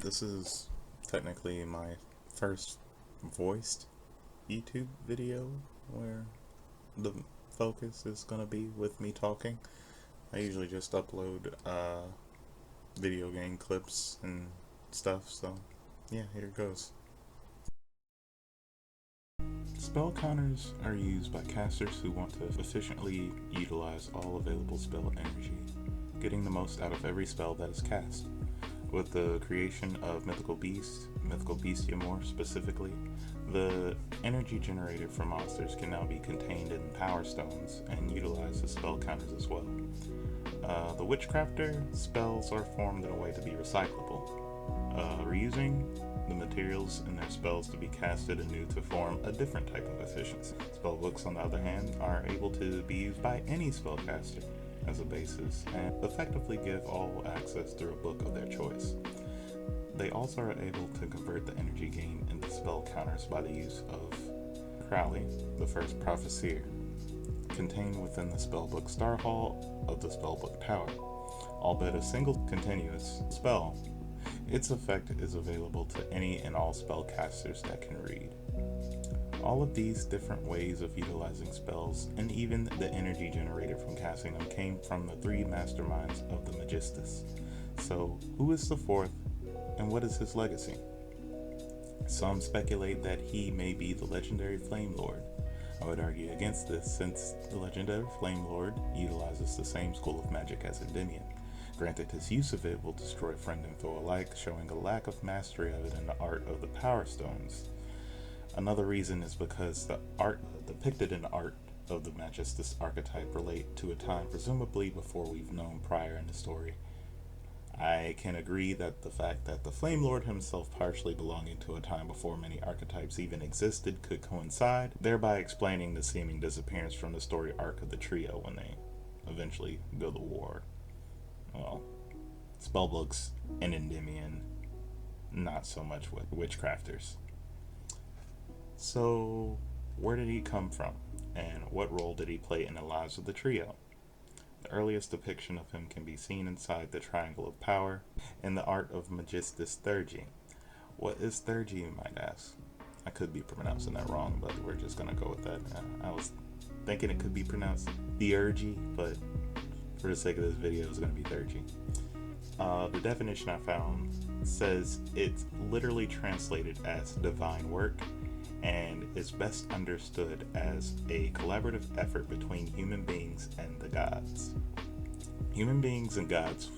This is technically my first voiced YouTube video where the focus is going to be with me talking. I usually just upload video game clips and stuff, so yeah, here it goes. Spell counters are used by casters who want to efficiently utilize all available spell energy, getting the most out of every spell that is cast. With the creation of Mythical Beast, Mythical Beastia more specifically, the energy generated from monsters can now be contained in Power Stones and utilized as spell counters as well. The Witchcrafter spells are formed in a way to be recyclable, reusing the materials in their spells to be casted anew to form a different type of efficiency. Spellbooks, on the other hand, are able to be used by any spellcaster as a basis and effectively give all access through a book of their choice. They also are able to convert the energy gained into spell counters by the use of Crowley, the first Prophecyr, contained within the spellbook Star Hall of the spellbook Tower. Albeit a single continuous spell, its effect is available to any and all spellcasters that can read. All of these different ways of utilizing spells, and even the energy generated from casting them, came from the three masterminds of the Magistus. So, who is the fourth, and what is his legacy? Some speculate that he may be the legendary Flame Lord. I would argue against this, since the legendary Flame Lord utilizes the same school of magic as Endymion. Granted, his use of it will destroy friend and foe alike, showing a lack of mastery of it in the art of the Power Stones. Another reason is because the art depicted in the art of the Magistus archetype relate to a time presumably before we've known prior in the story. I can agree that the fact that the Flame Lord himself partially belonging to a time before many archetypes even existed could coincide, thereby explaining the seeming disappearance from the story arc of the trio when they eventually go to war. Well, spellbooks and Endymion, not so much with Witchcrafters. So, where did he come from, and what role did he play in the lives of the trio? The earliest depiction of him can be seen inside the Triangle of Power in the art of Magistus Theurgy. What is Theurgy, you might ask? I could be pronouncing that wrong, but we're just going to go with that. I was thinking it could be pronounced Theurgy, but for the sake of this video, it's going to be Theurgy. The definition I found says it's literally translated as divine work, and is best understood as a collaborative effort between human beings and the gods. Human beings and gods,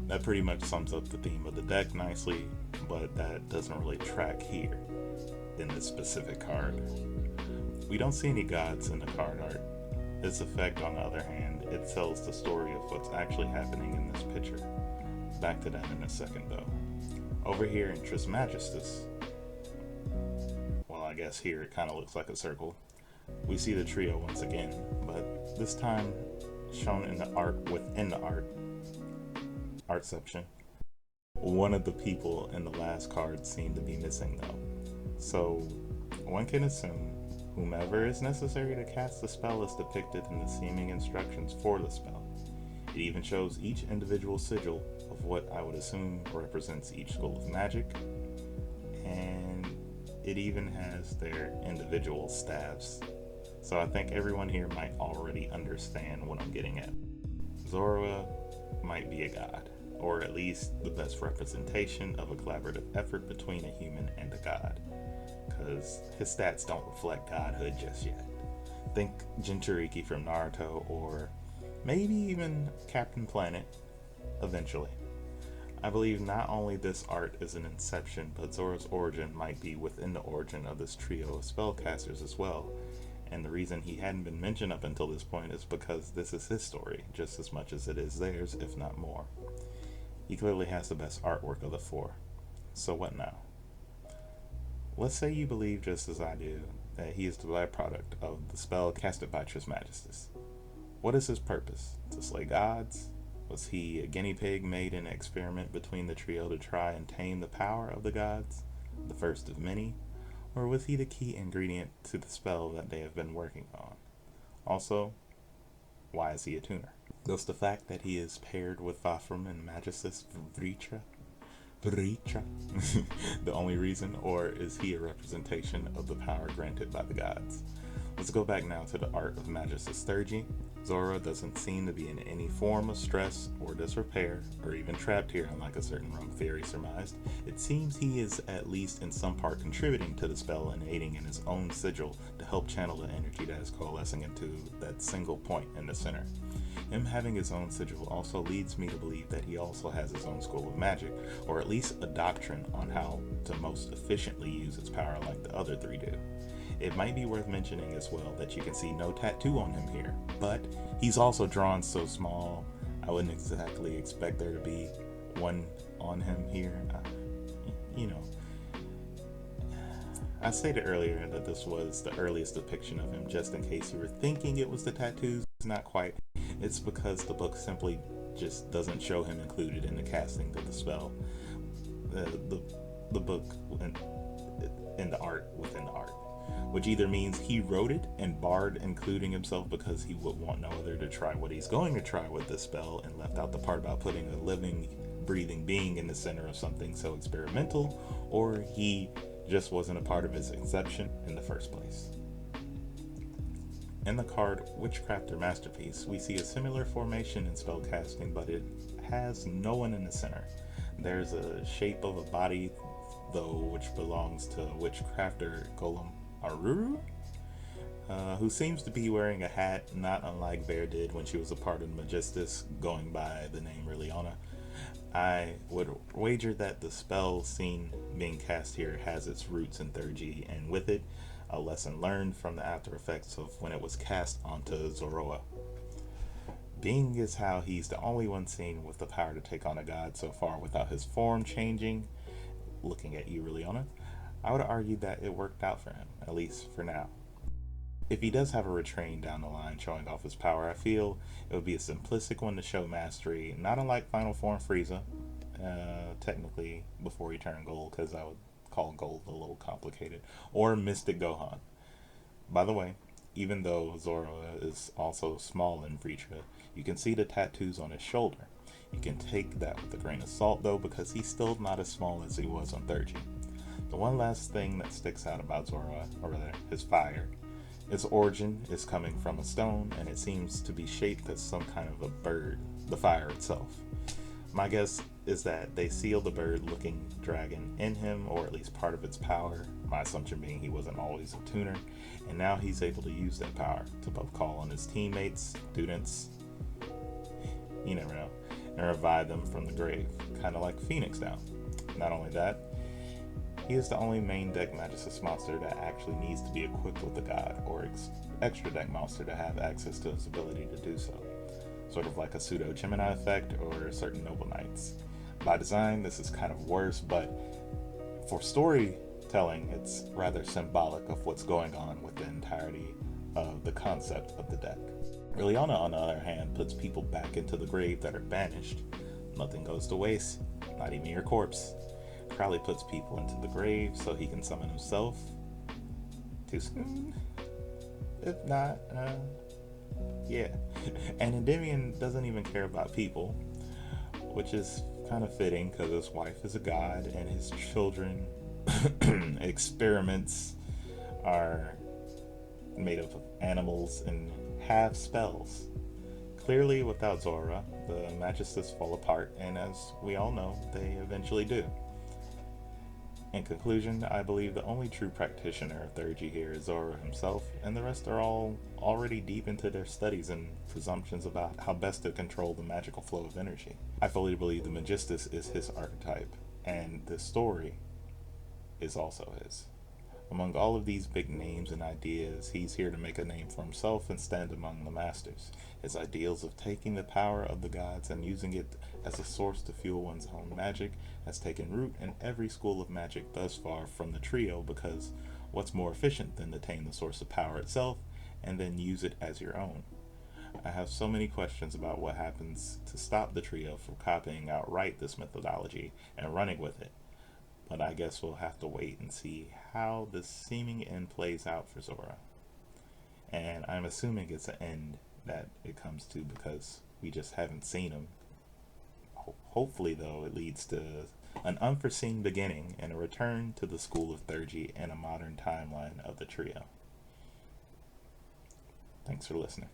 that pretty much sums up the theme of the deck nicely, but that doesn't really track here in this specific card. We don't see any gods in the card art. Its effect, on the other hand, it tells the story of what's actually happening in this picture. Back to that in a second though. Over here in Trismegistus, I guess here it kind of looks like a circle. We see the trio once again, but this time shown in the art within the art section. One of the people in the last card seemed to be missing though. So one can assume whomever is necessary to cast the spell is depicted in the seeming instructions for the spell. It even shows each individual sigil of what I would assume represents each school of magic, and it even has their individual staves. So I think everyone here might already understand what I'm getting at. Zoroa might be a god, or at least the best representation of a collaborative effort between a human and a god, because his stats don't reflect godhood just yet. Think Jinchuriki from Naruto, or maybe even Captain Planet eventually. I believe not only this art is an inception, but Zora's origin might be within the origin of this trio of spellcasters as well. And the reason he hadn't been mentioned up until this point is because this is his story, just as much as it is theirs, if not more. He clearly has the best artwork of the four. So what now? Let's say you believe, just as I do, that he is the byproduct of the spell casted by Trismegistus. What is his purpose? To slay gods? Was he a guinea pig made in an experiment between the trio to try and tame the power of the gods, the first of many? Or was he the key ingredient to the spell that they have been working on? Also, why is he a tuner? Does the fact that he is paired with Vafram and Magistus Vritra breacher the only reason, or is he a representation of the power granted by the gods? Let's go back now to the art of Magistus Thurgy. Zoroa doesn't seem to be in any form of stress or disrepair, or even trapped here unlike a certain rogue theory surmised. It seems he is at least in some part contributing to the spell and aiding in his own sigil to help channel the energy that is coalescing into that single point in the center. Him having his own sigil also leads me to believe that he also has his own school of magic, or at least a doctrine on how to most efficiently use its power like the other three do. It might be worth mentioning as well that you can see no tattoo on him here, but he's also drawn so small, I wouldn't exactly expect there to be one on him here. I stated earlier that this was the earliest depiction of him, just in case you were thinking it was the tattoos. Not quite. It's because the book simply just doesn't show him included in the casting of the spell. The book in the art within the art, which either means he wrote it and barred including himself because he would want no other to try what he's going to try with this spell, and left out the part about putting a living, breathing being in the center of something so experimental, or he just wasn't a part of his inception in the first place. In the card Witchcrafter Masterpiece, we see a similar formation in spellcasting, but it has no one in the center. There's a shape of a body, though, which belongs to Witchcrafter Golem Aruru, who seems to be wearing a hat not unlike Verre did when she was a part of Magistus, going by the name Liliana. I would wager that the spell seen being cast here has its roots in Thurgy, and with it, a lesson learned from the after effects of when it was cast onto Zoroa. Being is how he's the only one seen with the power to take on a god so far without his form changing. Looking at you, Liliana, I would argue that it worked out for him, at least for now. If he does have a retrain down the line showing off his power, I feel it would be a simplistic one to show mastery, not unlike Final Form Frieza, technically before he turned gold, because I would call gold a little complicated, or Mystic Gohan. By the way, even though Zoroa is also small in Vritra, you can see the tattoos on his shoulder. You can take that with a grain of salt though, because he's still not as small as he was on Thurgy. The one last thing that sticks out about Zoroa, or rather his fire, its origin is coming from a stone, and it seems to be shaped as some kind of a bird, the fire itself. My guess is that they sealed the bird-looking dragon in him, or at least part of its power, my assumption being he wasn't always a tuner, and now he's able to use that power to both call on his teammates, students, you never know, and revive them from the grave, kind of like Phoenix down. Not only that, he is the only main deck Magistus monster that actually needs to be equipped with a god, or extra deck monster to have access to his ability to do so. Sort of like a pseudo Gemini effect or certain noble knights. By design, this is kind of worse, but for storytelling, it's rather symbolic of what's going on with the entirety of the concept of the deck. Liliana, on the other hand, puts people back into the grave that are banished. Nothing goes to waste, not even your corpse. Crowley puts people into the grave so he can summon himself. Too soon? If not, yeah. And Endymion doesn't even care about people, which is kind of fitting because his wife is a god and his children experiments are made of animals and have spells. Clearly, without Zoroa, the Magistus fall apart, and as we all know, they eventually do. In conclusion, I believe the only true practitioner of Thurgy here is Zoroa himself, and the rest are all already deep into their studies and presumptions about how best to control the magical flow of energy. I fully believe the Magistus is his archetype, and the story is also his. Among all of these big names and ideas, he's here to make a name for himself and stand among the masters. His ideals of taking the power of the gods and using it as a source to fuel one's own magic has taken root in every school of magic thus far from the trio, because what's more efficient than to tame the source of power itself and then use it as your own? I have so many questions about what happens to stop the trio from copying outright this methodology and running with it. But I guess we'll have to wait and see how the seeming end plays out for Zoroa. And I'm assuming it's an end that it comes to because we just haven't seen him Hopefully, though, it leads to an unforeseen beginning and a return to the school of Thurgy and a modern timeline of the trio. Thanks for listening.